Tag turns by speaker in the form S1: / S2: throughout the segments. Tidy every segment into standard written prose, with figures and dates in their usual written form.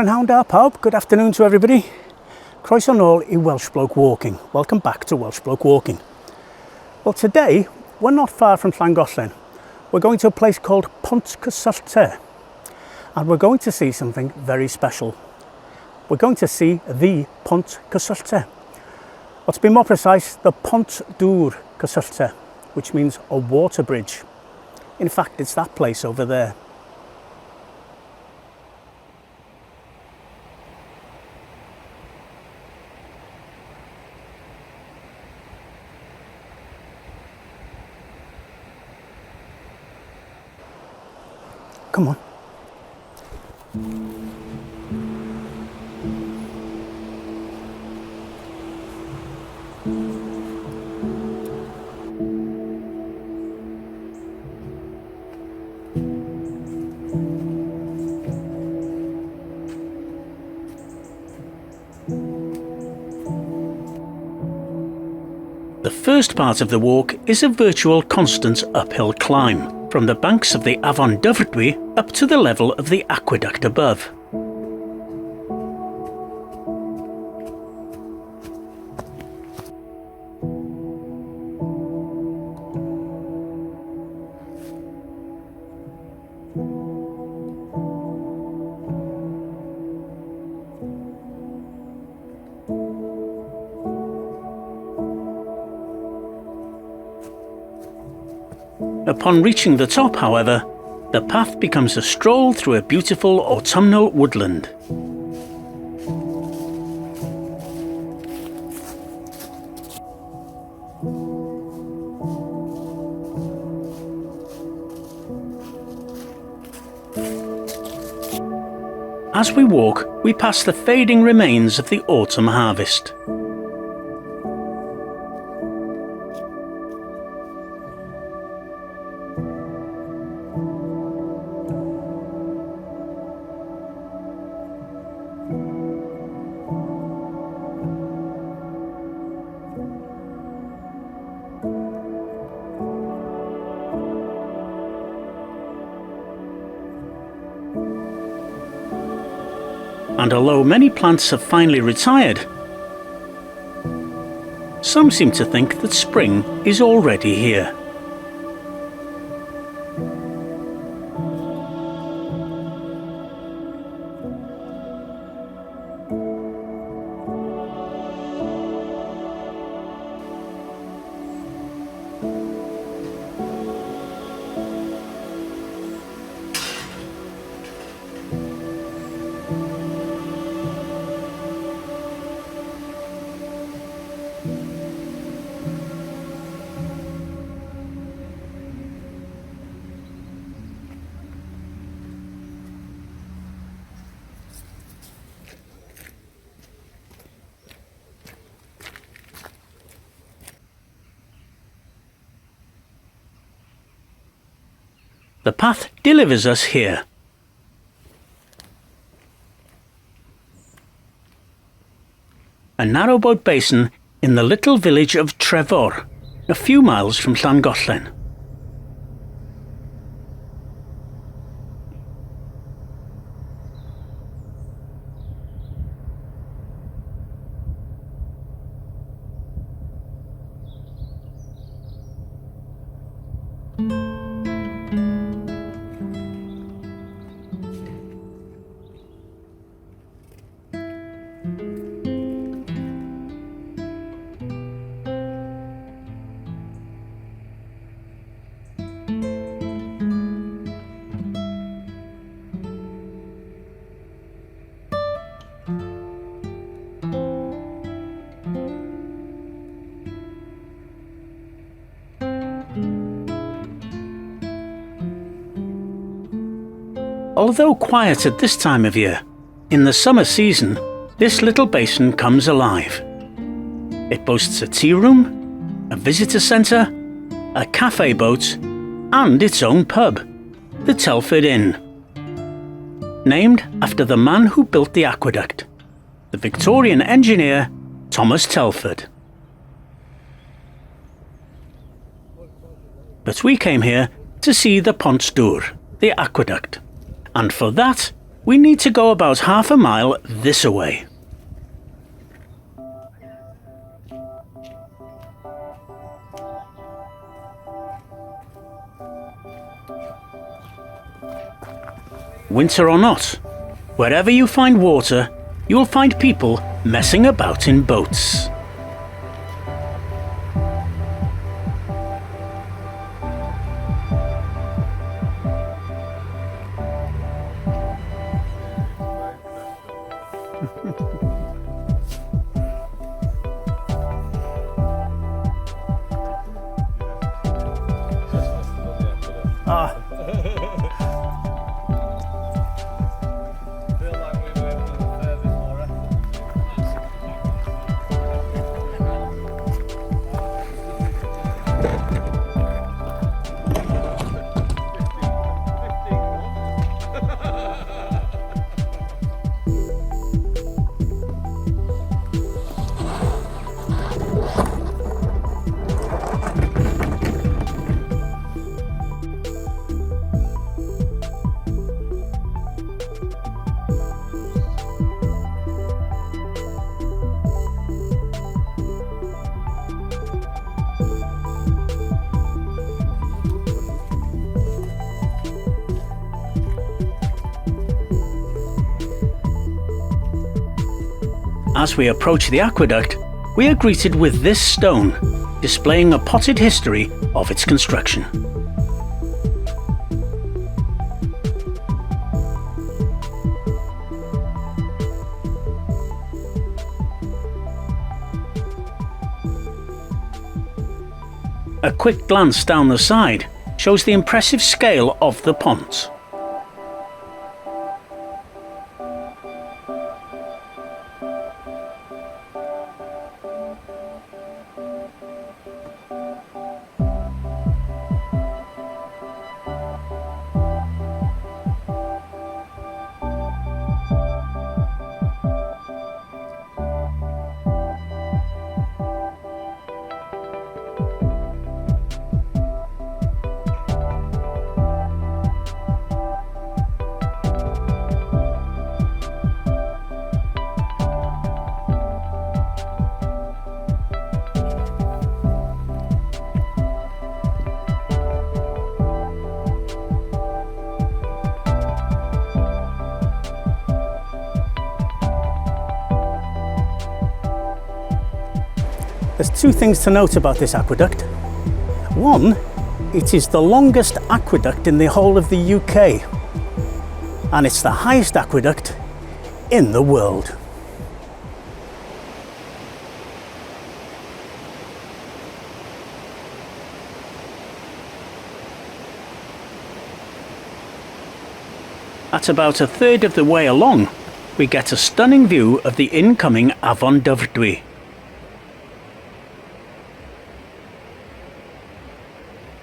S1: Prynhawn da pawb, good afternoon to everybody. Croeso nôl I Welshbloke Walking. Welcome back to Welshbloke Walking. Well, today we're not far from Llangollen. We're going to a place called Pontcysyllte and we're going to see something very special. We're going to see the Pontcysyllte. Or to be more precise, the Pont Cysyllte, which means a water bridge. In fact, it's that place over there. Come on.
S2: The first part of the walk is a virtual constant uphill climb, from the banks of the Afon Dyfrdwy up to the level of the aqueduct above. Upon reaching the top, however, the path becomes a stroll through a beautiful autumnal woodland. As we walk, we pass the fading remains of the autumn harvest. And although many plants have finally retired, some seem to think that spring is already here. The path delivers us here. A narrowboat basin in the little village of Trefor, a few miles from Llangollen. Although quiet at this time of year, in the summer season, this little basin comes alive. It boasts a tea room, a visitor centre, a cafe boat, and its own pub, the Telford Inn. Named after the man who built the aqueduct, the Victorian engineer Thomas Telford. But we came here to see the Pont, the aqueduct, and for that we need to go about half a mile this away. Winter or not, wherever you find water, you'll find people messing about in boats. As we approach the aqueduct, we are greeted with this stone, displaying a potted history of its construction. A quick glance down the side shows the impressive scale of the pont.
S1: There's two things to note about this aqueduct. One, it is the longest aqueduct in the whole of the UK, and it's the highest aqueduct in the world.
S2: At about a third of the way along, we get a stunning view of the incoming Afon Dyfrdwy.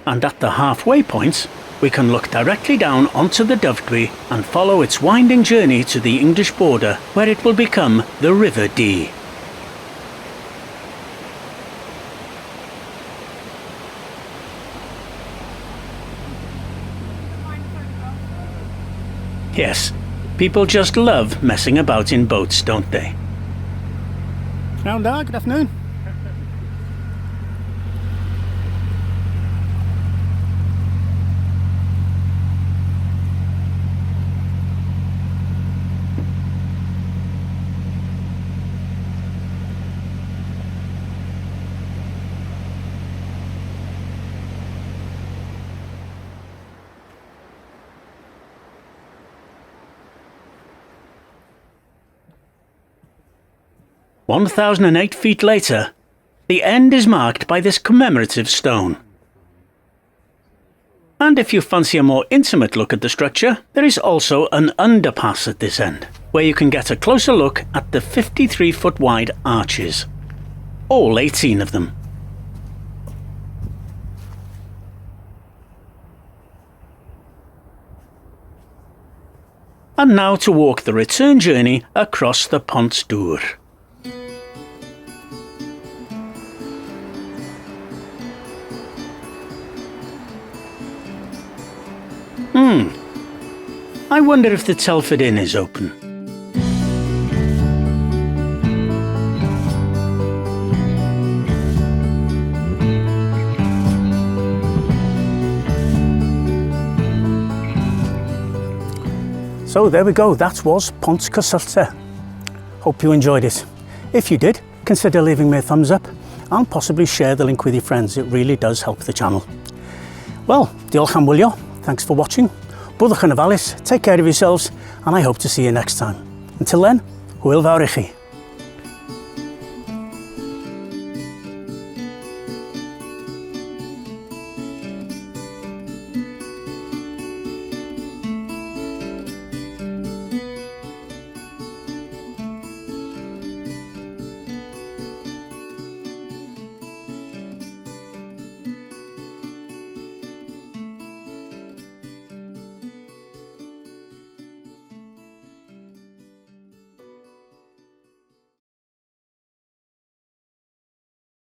S2: And at the halfway point, we can look directly down onto the Dyfrdwy and follow its winding journey to the English border, where it will become the River Dee. Yes, people just love messing about in boats, don't they?
S1: Good afternoon.
S2: "1,008 feet later, the end is marked by this commemorative stone. And if you fancy a more intimate look at the structure, there is also an underpass at this end, where you can get a closer look at the 53-foot wide arches. All 18 of them. And now to walk the return journey across the Pont Dŵr. I wonder if the Telford Inn is open.
S1: So there we go, that was Pontcysyllte. Hope you enjoyed it. If you did, consider leaving me a thumbs up and possibly share the link with your friends. It really does help the channel. Well, diolch am wylio. Thanks for watching. Bwddwch yn ofalus, take care of yourselves, and I hope to see you next time. Until then, hwyl fawr i chi.